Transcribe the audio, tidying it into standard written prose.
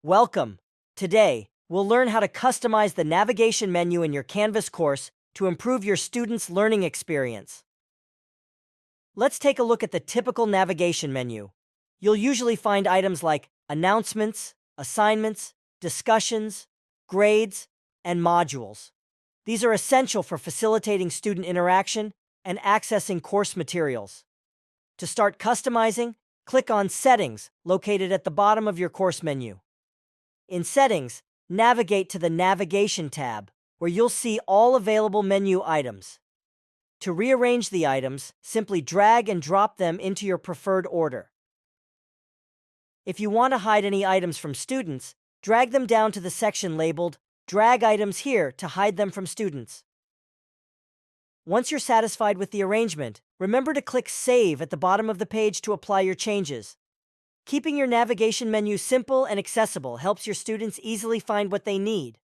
Welcome! Today, we'll learn how to customize the navigation menu in your Canvas course to improve your students' learning experience. Let's take a look at the typical navigation menu. You'll usually find items like announcements, assignments, discussions, grades, and modules. These are essential for facilitating student interaction and accessing course materials. To start customizing, click on Settings, located at the bottom of your course menu. In Settings, navigate to the Navigation tab, where you'll see all available menu items. To rearrange the items, simply drag and drop them into your preferred order. If you want to hide any items from students, drag them down to the section labeled Drag Items Here to hide them from students. Once you're satisfied with the arrangement, remember to click Save at the bottom of the page to apply your changes. Keeping your navigation menu simple and accessible helps your students easily find what they need.